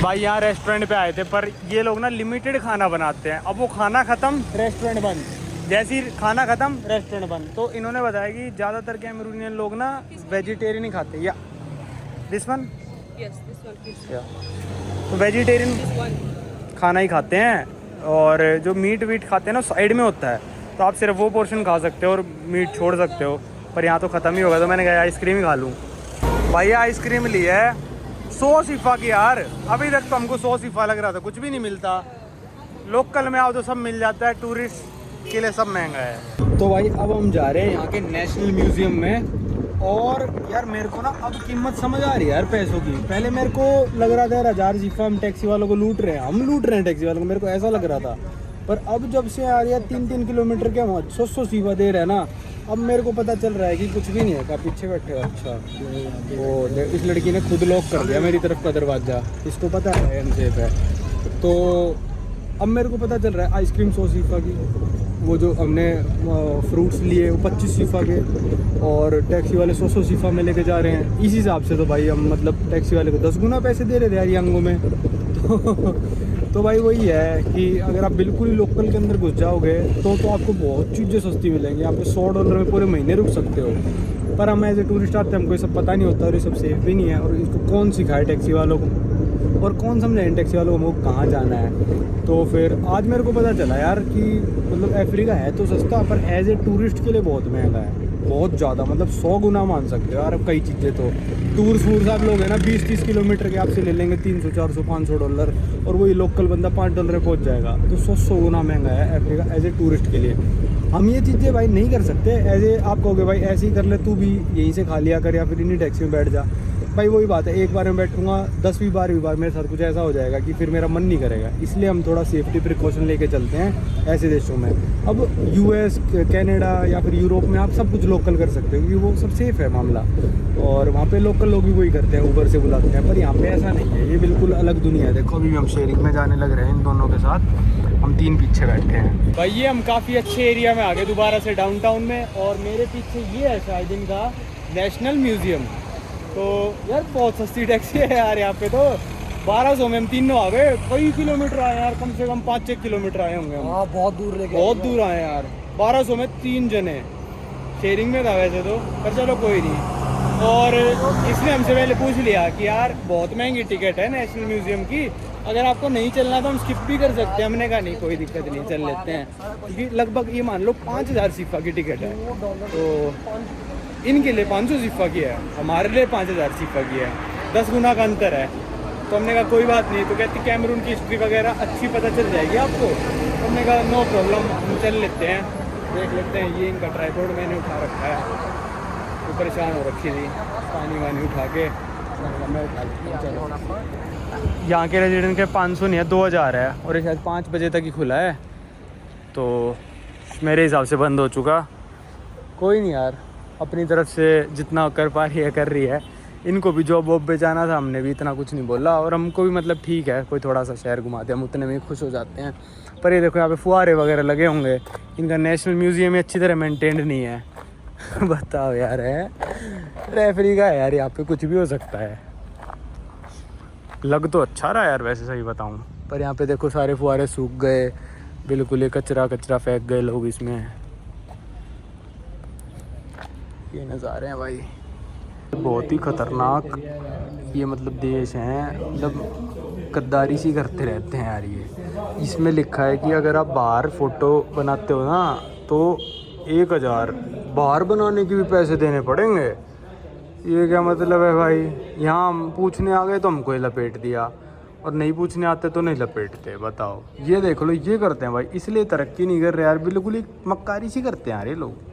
भाई यहाँ रेस्टोरेंट पे आए थे, पर ये लोग ना लिमिटेड खाना बनाते हैं। अब वो खाना ख़त्म रेस्टोरेंट बंद, जैसे ही खाना ख़त्म रेस्टोरेंट बंद। तो इन्होंने बताया कि ज़्यादातर कैमरूनियन लोग ना वेजिटेरियन ही खाते हैं। या this one, Yes, this one, please. या तो वेजिटेरियन This one. खाना ही खाते हैं, और जो मीट वीट खाते हैं ना साइड में होता है, तो आप सिर्फ वो पोर्शन खा सकते हो और मीट छोड़ सकते हो। पर यहाँ तो ख़त्म ही होगा, तो मैंने कहा आइसक्रीम ही खा लूँ। भाई आइसक्रीम ली है 100 सिफा की यार। अभी तक तो हमको 100 सिफा लग रहा था, कुछ भी नहीं मिलता। लोकल में आओ तो सब मिल जाता है, टूरिस्ट के लिए सब महंगा है। तो भाई अब हम जा रहे हैं यहाँ के नेशनल म्यूजियम में। और यार मेरे को ना अब कीमत समझ आ रही है यार पैसों की। पहले मेरे को लग रहा था यार 1000 सिफा हम टैक्सी वालों को लूट रहे हैं, हम लूट रहे हैं टैक्सी वालों को, मेरे को ऐसा लग रहा था। पर अब जब से आ रही है 3-3 किलोमीटर के हम 100 सीफा दे रहे हैं ना, अब मेरे को पता चल रहा है कि कुछ भी नहीं है। का पीछे बैठे हो? अच्छा, वो इस लड़की ने खुद लॉक कर दिया मेरी तरफ का दरवाज़ा, इसको पता है अनसेफ है। तो अब मेरे को पता चल रहा है आइसक्रीम 100 सीफा की, वो जो हमने फ्रूट्स लिए वो 25 सीफा के, और टैक्सी वाले 100 सीफा में लेके जा रहे हैं। इस हिसाब से तो भाई हम मतलब टैक्सी वाले को 10 गुना पैसे दे रहे थे यार यंगों में। तो भाई वही है कि अगर आप बिल्कुल ही लोकल के अंदर घुस जाओगे तो आपको बहुत चीज़ें सस्ती मिलेंगी। आप $100 में पूरे महीने रुक सकते हो। पर हम एज ए टूरिस्ट आते हैं, हमको ये सब पता नहीं होता और ये सब सेफ भी नहीं है। और इसको कौन सिखाए टैक्सी वालों को, और कौन समझाए टैक्सी वालों को हमको कहाँ जाना है। तो फिर आज मेरे को पता चला यार कि मतलब अफ्रीका है तो सस्ता, पर एज ए टूरिस्ट के लिए बहुत महंगा है, बहुत ज़्यादा, मतलब 100 गुना मान सकते हो यार। अब कई चीज़ें तो टूर आप लोग हैं ना 20-30 किलोमीटर के आपसे ले लेंगे $300, $400, $500, और वही लोकल बंदा $5 में पहुंच जाएगा। तो 100 गुना महंगा है अफ्रीका एज ए टूरिस्ट के लिए। हम ये चीज़ें भाई नहीं कर सकते। एज ए आप कहोगे भाई ऐसे ही कर ले, तू भी यहीं से खा लिया कर या फिर इन्हीं टैक्सी में बैठ जा। भाई वही बात है, एक बार में बैठूंगा 10वीं बार मेरे साथ कुछ ऐसा हो जाएगा कि फिर मेरा मन नहीं करेगा। इसलिए हम थोड़ा सेफ्टी प्रिकॉशन लेके चलते हैं ऐसे देशों में। अब US, कनाडा या फिर यूरोप में आप सब कुछ लोकल कर सकते हो क्योंकि वो सब सेफ़ है मामला, और वहाँ पे लोकल लोग भी वही करते हैं, ऊबर से बुलाते हैं। पर यहाँ पे ऐसा नहीं है, ये बिल्कुल अलग दुनिया है। देखो अभी हम शेयरिंग में जाने लग रहे हैं इन दोनों के साथ, हम 3 पीछे बैठे हैं। भाई ये हम काफ़ी अच्छे एरिया में आ गए दोबारा से डाउनटाउन में, और मेरे पीछे ये है शायद इनका नेशनल म्यूज़ियम। तो यार बहुत सस्ती टैक्सी है यार यहाँ पे, तो 1200 में हम तीनों आ गए। कई किलोमीटर आए यार, कम से कम 5-6 किलोमीटर आए होंगे हम। हाँ बहुत दूर लेके, बहुत दूर आए यार। 1200 में 3 जने, शेयरिंग में था वैसे तो, पर चलो कोई नहीं। और इसने हमसे पहले पूछ लिया कि यार बहुत महंगी टिकट है नेशनल म्यूज़ियम की, अगर आपको नहीं चलना तो हम स्किप भी कर सकते हैं। हमने कहा नहीं कोई दिक्कत नहीं, चल लेते हैं, क्योंकि लगभग ये मान लो 5000 सीफा की टिकट है। तो इनके लिए 500 सीफा की है, हमारे लिए 5000 सीफा की है, 10 गुना का अंतर है। तो हमने कहा कोई बात नहीं। तो कहती कैमरून की हिस्ट्री वगैरह अच्छी पता चल जाएगी आपको। तो हमने कहा नो प्रॉब्लम, हम चल लेते हैं, देख लेते हैं। ये इनका ट्राइपॉड मैंने उठा रखा है, वो परेशान हो रखी थी, पानी वानी उठा के मैं उठा लेता। यहाँ के रेजिडेंट के 500 नहीं है, 2000 है, और ये शायद 5 बजे तक ही खुला है। तो मेरे हिसाब से बंद हो चुका। कोई नहीं यार, अपनी तरफ से जितना कर पा रही है कर रही है। इनको भी जॉब वॉब पे जाना था, हमने भी इतना कुछ नहीं बोला, और हमको भी मतलब ठीक है, कोई थोड़ा सा शहर घुमाते हैं हम उतने में खुश हो जाते हैं। पर ये देखो यहाँ पे फुहारे वगैरह लगे होंगे। इनका नेशनल म्यूज़ियम ही अच्छी तरह मेंटेन्ड नहीं है। बताओ यार, है रेफरी का है यार, यहाँ पे कुछ भी हो सकता है। लग तो अच्छा रहा यार वैसे, सही बताऊँ, पर यहाँ पे देखो सारे फुहारे सूख गए बिल्कुल, ये कचरा फेंक गए लोग इसमें। ये नज़ारे हैं भाई, बहुत ही ख़तरनाक ये मतलब देश हैं, मतलब गद्दारी सी करते रहते हैं यार ये। इसमें लिखा है कि अगर आप बाहर फ़ोटो बनाते हो ना तो 1000 बाहर बनाने के भी पैसे देने पड़ेंगे। ये क्या मतलब है भाई? यहाँ हम पूछने आ गए तो हमको ये लपेट दिया, और नहीं पूछने आते तो नहीं लपेटते। बताओ, ये देख लो, ये करते हैं भाई, इसलिए तरक्की नहीं कर रहे यार, बिल्कुल ही मक्कारी सी करते हैं यार ये लोग।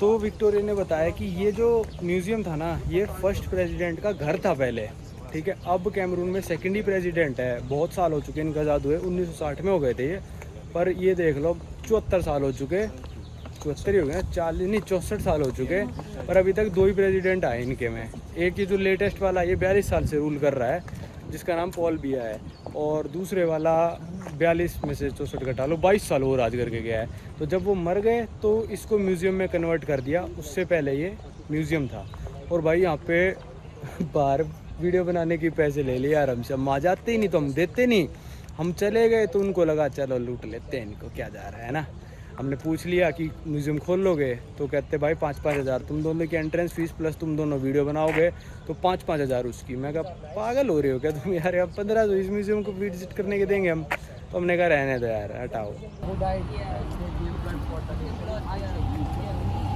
तो विक्टोरिया ने बताया कि ये जो म्यूज़ियम था ना, ये फर्स्ट प्रेसिडेंट का घर था पहले, ठीक है। अब कैमरून में सेकंड ही प्रेसिडेंट है, बहुत साल हो चुके इनका आज़ाद हुए, 1960 में हो गए थे ये। पर ये देख लो 74 साल हो चुके, 74 ही हो गए, 40 नहीं 64 साल हो चुके, पर अभी तक 2 ही प्रेसिडेंट आए इनके में। एक ये जो लेटेस्ट वाला ये 42 साल से रूल कर रहा है, जिसका नाम पॉल बिया है, और दूसरे वाला 42 में से 64 घटा लो 22 साल वो राज करके गया है। तो जब वो मर गए तो इसको म्यूज़ियम में कन्वर्ट कर दिया, उससे पहले ये म्यूज़ियम था। और भाई यहाँ पे बाहर वीडियो बनाने के पैसे ले लिए यार हमसे, हम आ जाते ही नहीं तो हम देते नहीं, हम चले गए तो उनको लगा चलो लूट लेते हैं, इनको क्या जा रहा है ना। हमने पूछ लिया कि म्यूज़ियम खोल लोगे, तो कहते भाई 5-5 हज़ार तुम दोनों की एंट्रेंस फीस प्लस तुम दोनों वीडियो बनाओगे तो 5-5 हज़ार उसकी। मैं कहा पागल हो रहे हो क्या तुम यार, अब 1500 इस म्यूज़ियम को विजिट करने के देंगे हम। तो हमने कहा रहने दो यार, हटाओ।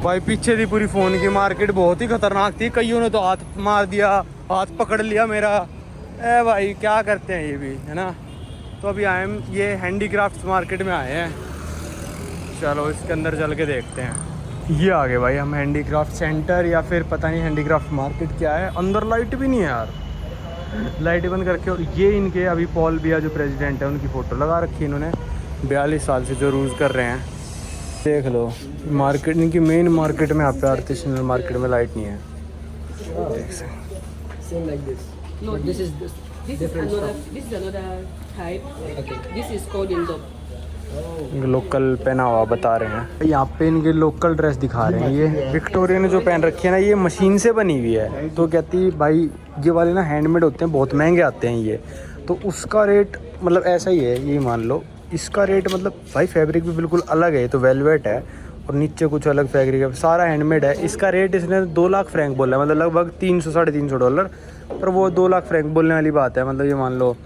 भाई पीछे थी पूरी फ़ोन की मार्केट, बहुत ही खतरनाक थी, कईयों ने तो हाथ मार दिया, हाथ पकड़ लिया मेरा। ए भाई क्या करते हैं ये भी, है ना। तो अभी आए हम ये हैंडीक्राफ्ट मार्केट में आए हैं, चलो इसके अंदर चल के देखते हैं। ये आ गए भाई हम हैंडीक्राफ्ट सेंटर, या फिर पता नहीं हैंडीक्राफ्ट मार्केट क्या है। अंदर लाइट भी नहीं है यार, लाइट बंद करके। और ये इनके अभी पॉल बिया जो प्रेसिडेंट है उनकी फ़ोटो लगा रखी है इन्होंने। 42 साल से जो यूज़ कर रहे हैं। देख लो मार्केट, इनकी मेन मार्केट में यहाँ पे आर्टिसनल मार्केट में लाइट नहीं है। देख सकते Same like this. No, But this is this. This is different another. stuff. This is another type. Okay. This is called indop. Local पहना हुआ बता रहे हैं। यहाँ पे इनके लोकल ड्रेस दिखा रहे हैं। ये विक्टोरिया ने जो पहन रखी है ना, ये मशीन से बनी हुई है। तो कहती भाई ये वाले ना हैंडमेड होते हैं, बहुत महंगे आते हैं ये। तो उसका रेट मतलब ऐसा ही है, ये मान लो। इसका रेट मतलब भाई फैब्रिक भी बिल्कुल अलग है, तो वेलवेट है और नीचे कुछ अलग फैब्रिक है, सारा हैंडमेड है। इसका रेट इसने 2 लाख फ्रैंक बोला है, मतलब लगभग 300-350 डॉलर। पर वो 2 लाख फ्रैंक बोलने वाली बात है, मतलब ये मान लो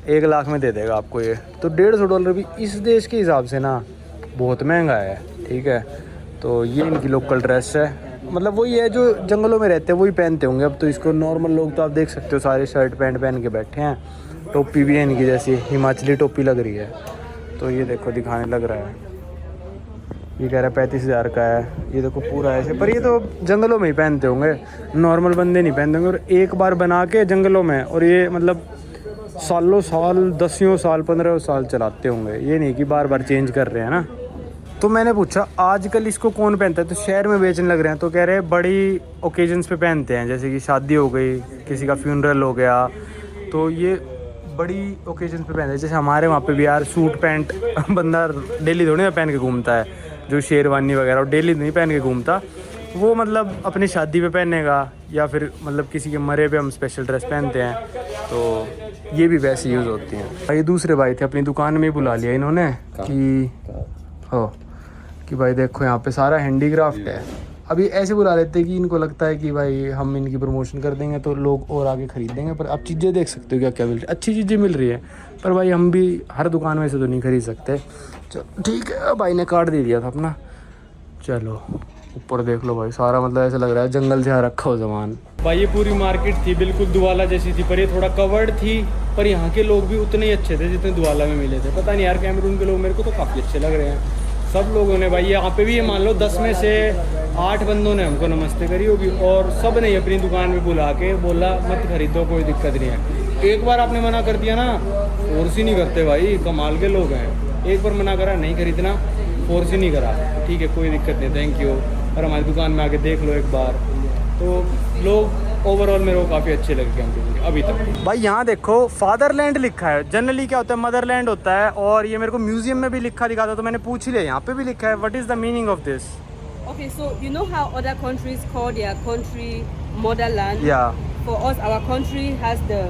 1 लाख में दे देगा आपको ये। तो 150 डॉलर भी इस देश के हिसाब से ना बहुत महंगा है, ठीक है। तो ये इनकी लोकल ड्रेस है, मतलब वही है जो जंगलों में रहते हैं वही पहनते होंगे। अब तो इसको नॉर्मल लोग तो आप देख सकते हो सारे शर्ट पैंट पहन के बैठे हैं। टोपी भी है इनकी, जैसी हिमाचली टोपी लग रही है। तो ये देखो दिखाने लग रहा है, ये कह रहा है 35,000 का है। ये देखो पूरा ऐसे, पर ये तो जंगलों में ही पहनते होंगे, नॉर्मल बंदे नहीं पहनते होंगे। और एक बार बना के जंगलों में, और ये मतलब सालों साल 10 साल 15 साल चलाते होंगे, ये नहीं कि बार बार चेंज कर रहे हैं ना। तो मैंने पूछा आजकल इसको कौन पहनता है, तो शहर में बेचने लग रहे हैं। तो कह रहे हैं बड़ी ओकेजन्स पे पहनते हैं, जैसे कि शादी हो गई, किसी का फ्यूनरल हो गया, तो ये बड़ी ओकेजन पे पहनते हैं। जैसे हमारे वहाँ पे भी यार सूट पैंट बंदा डेली थोड़ी ना पहन के घूमता है, जो शेरवानी वगैरह वो डेली नहीं पहन के घूमता, वो मतलब अपनी शादी पे पहनेगा, या फिर मतलब किसी के मरे पे हम स्पेशल ड्रेस पहनते हैं। तो ये भी वैसे यूज़ होती हैं। ये दूसरे भाई थे, अपनी दुकान में ही बुला लिया इन्होंने कि भाई देखो यहाँ पे सारा हैंडीक्राफ्ट है। अभी ऐसे बुला लेते हैं कि इनको लगता है कि भाई हम इनकी प्रमोशन कर देंगे तो लोग और आगे खरीदेंगे। पर आप चीज़ें देख सकते हो क्या क्या मिल रही है, अच्छी चीज़ें मिल रही है। पर भाई हम भी हर दुकान में से तो नहीं खरीद सकते। चलो ठीक है, भाई ने कार्ड दे दिया था अपना। चलो ऊपर देख लो भाई, सारा मतलब ऐसा लग रहा है जंगल से रखा हो सामान। भाई ये पूरी मार्केट थी बिल्कुल दुआला जैसी थी, पर ये थोड़ा कवर्ड थी। पर यहाँ के लोग भी उतने ही अच्छे थे जितने दुआला में मिले थे। पता नहीं यार, कैमरून के लोग मेरे को तो काफ़ी अच्छे लग रहे हैं सब लोगों ने। भाई यहाँ पे भी ये मान लो 10 में से 8 बंदों ने हमको नमस्ते करी होगी, और सब ने अपनी दुकान में बुला के बोला मत खरीदो, कोई दिक्कत नहीं है। एक बार आपने मना कर दिया ना, फोर्स ही नहीं करते भाई, कमाल के लोग हैं। एक बार मना करा नहीं खरीदना, फोर्स ही नहीं करा, ठीक है कोई दिक्कत नहीं, थैंक यू। और हमारी दुकान में आके देख लो एक बार। तो लोग ओवरऑल मेरे को काफ़ी अच्छे लगे हमको अभी तक। भाई यहाँ देखो फादरलैंड लिखा है। जनरली क्या होता है, मदरलैंड होता है, और ये मेरे को म्यूजियम में भी लिखा दिखा था, तो मैंने पूछ ही लिया, यहाँ पे भी लिखा है। What is the meaning of this? Okay, so you know how other countries call their country motherland? Yeah. For us, our country has the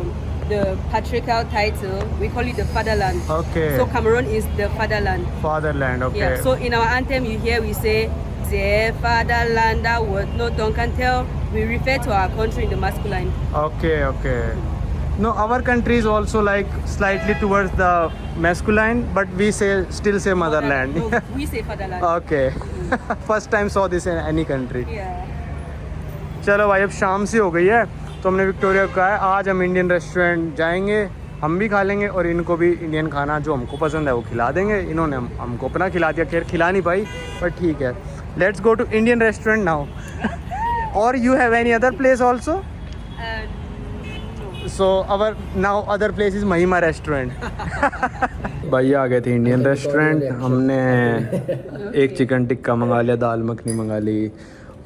patriarchal title. We call it the fatherland. Okay. So Cameroon is the fatherland. Fatherland, okay. Yeah. So in our anthem, you hear we say, "Dear fatherland," that word no tongue can tell. We refer to our country in the masculine. Okay, okay. No, our country is also like slightly towards the masculine, but we still say motherland. No, we say fatherland. Okay. First time saw this in any country. Yeah. चलो भाई, अब शाम सी हो गई है, तो हमने Victoria को कहा है आज हम इंडियन रेस्टोरेंट जाएंगे, हम भी खा लेंगे और इनको भी इंडियन खाना जो हमको पसंद है वो खिला देंगे। इन्होंने हमको अपना खिला दिया, खैर खिला नहीं पाई, पर ठीक है। Let's go to Indian restaurant now. और you have any other place also? No. So our now other place is Mahima restaurant. भाई आ गए थे इंडियन रेस्टोरेंट, हमने एक चिकन टिक्का मंगा लिया, दाल मखनी मंगा ली,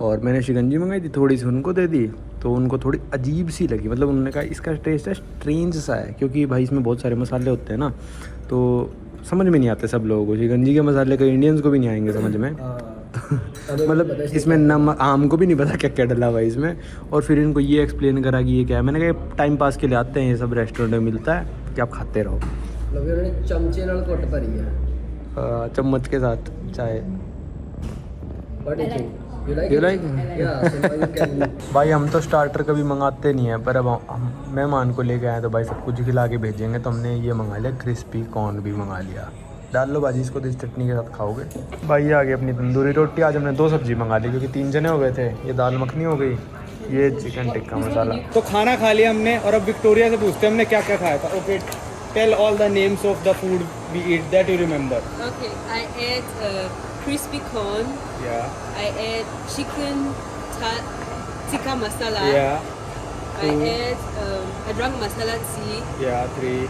और मैंने शिकंजी मंगाई थी, थोड़ी सी उनको दे दी। तो उनको थोड़ी अजीब सी लगी, मतलब उन्होंने कहा इसका टेस्ट है स्ट्रेंज सा है, क्योंकि भाई इसमें बहुत सारे मसाले होते हैं ना, तो समझ में नहीं आते सब लोगों को। शिकंजी के मसाले कई इंडियंस को भी नहीं आएंगे समझ में। मतलब इसमें नमक, आम को भी नहीं पता क्या क्या डला हुआ इसमें। और फिर इनको ये एक्सप्लेन करा कि ये क्या है। मैंने कहा टाइम पास के लिए आते हैं, ये सब रेस्टोरेंट में मिलता है कि आप खाते रहो। उन्होंने चमचे नाल घुट भरी है, चम्मच के साथ चाय। What do you think? You like You it? like? Yeah, so now you can. भाई हम तो स्टार्टर कभी मंगाते नहीं हैं, पर अब हम मेहमान को लेके आए तो भाई सब कुछ खिला के भेजेंगे। तो हमने ये मंगा लिया, क्रिस्पी कॉर्न भी मंगा लिया। डाल लो भाजी इसको, तो इस चटनी के साथ खाओगे। भाई आ गई अपनी तंदूरी रोटी। आज हमने 2 सब्जी मंगा ली क्योंकि 3 जने हो गए थे। ये दाल मखनी हो गई, ये चिकन टिक्का मसाला। तो खाना खा लिया हमने, और अब विक्टोरिया से पूछते हैं हमने क्या क्या खाया था। Okay, tell all the names of the food we eat that you remember. Okay, I ate crispy corn. या I ate chicken tikka masala. या I ate I drank masala tea. या 3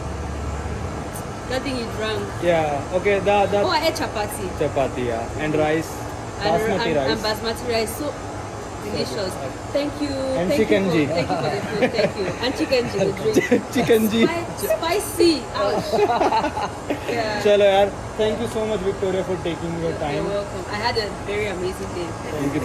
Nothing is wrong. Yeah, okay, that Oh, I ate chapati. chapati, yeah, and rice, basmati And rice. basmati rice. So delicious. Thank you. And thank chicken you ji. Thank you for the food. Thank you. And chicken ji, the drink. Chicken ji. Spicy. Ouch. Yeah. चलो यार, thank you so much Victoria for taking your You're time. welcome. I had a very amazing day.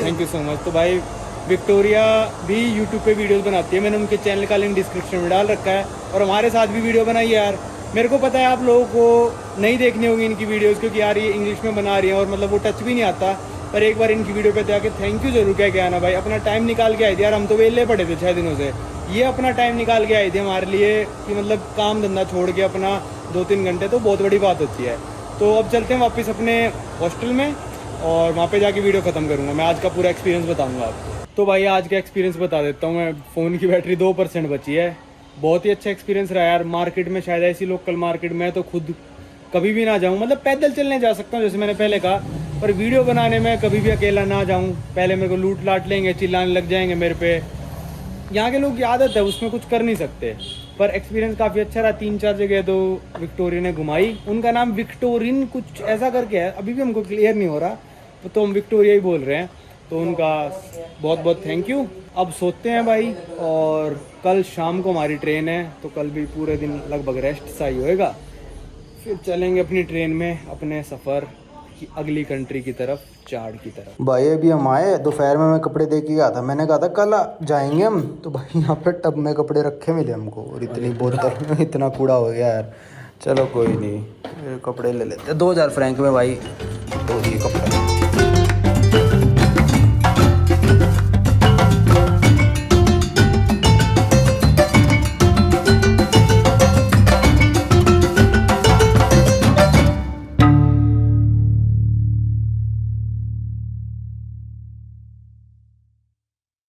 Thank you so much. तो भाई Victoria भी YouTube पे videos बनाती है, मैंने उनके चैनल का लिंक डिस्क्रिप्शन में डाल रखा है, और हमारे साथ भी वीडियो बनाई है यार। मेरे को पता है आप लोगों को नहीं देखनी होगी इनकी वीडियोस, क्योंकि यार ये इंग्लिश में बना रही हैं और मतलब वो टच भी नहीं आता, पर एक बार इनकी वीडियो पे तो आके थैंक यू जरूर कह के आना भाई। अपना टाइम निकाल के आई थी यार, हम तो वेले पड़े थे 6 दिनों से, ये अपना टाइम निकाल के आई थी हमारे लिए कि मतलब काम धंधा छोड़ के अपना 2-3 घंटे, तो बहुत बड़ी बात होती है। तो अब चलते हैं वापस अपने हॉस्टल में और वहाँ पे जाके वीडियो ख़त्म करूँगा, मैं आज का पूरा एक्सपीरियंस बताऊँगा आपको। तो भाई आज का एक्सपीरियंस बता देता हूँ मैं। फ़ोन की बैटरी 2% बची है, बहुत ही अच्छा एक्सपीरियंस रहा यार। मार्केट में शायद ऐसी लोकल मार्केट में तो खुद कभी भी ना जाऊँ, मतलब पैदल चलने जा सकता हूँ जैसे मैंने पहले कहा, पर वीडियो बनाने में कभी भी अकेला ना जाऊँ। पहले मेरे को लूट लाट लेंगे, चिल्लाने लग जाएंगे मेरे पे। यहाँ के लोग की आदत है, उसमें कुछ कर नहीं सकते। पर एक्सपीरियंस काफ़ी अच्छा रहा। 3-4 जगह तो विक्टोरिया ने घुमाई। उनका नाम विक्टोरिन कुछ ऐसा करके है, अभी भी हमको क्लियर नहीं हो रहा, तो हम विक्टोरिया ही बोल रहे हैं। तो उनका बहुत बहुत थैंक यू। अब सोते हैं भाई, और कल शाम को हमारी ट्रेन है, तो कल भी पूरे दिन लगभग रेस्ट सा ही होएगा। फिर चलेंगे अपनी ट्रेन में अपने सफ़र की अगली कंट्री की तरफ, चाड की तरफ। भाई अभी हम आए, दोपहर में मैं कपड़े दे के गया था, मैंने कहा था कल जाएंगे हम, तो भाई यहाँ पे टब में कपड़े रखे मिले हमको, और इतनी बोतल इतना कूड़ा हो गया यार। चलो कोई नहीं, ये कपड़े ले लेते हैं। 2000 फ्रैंक में भाई 2 ये कपड़े।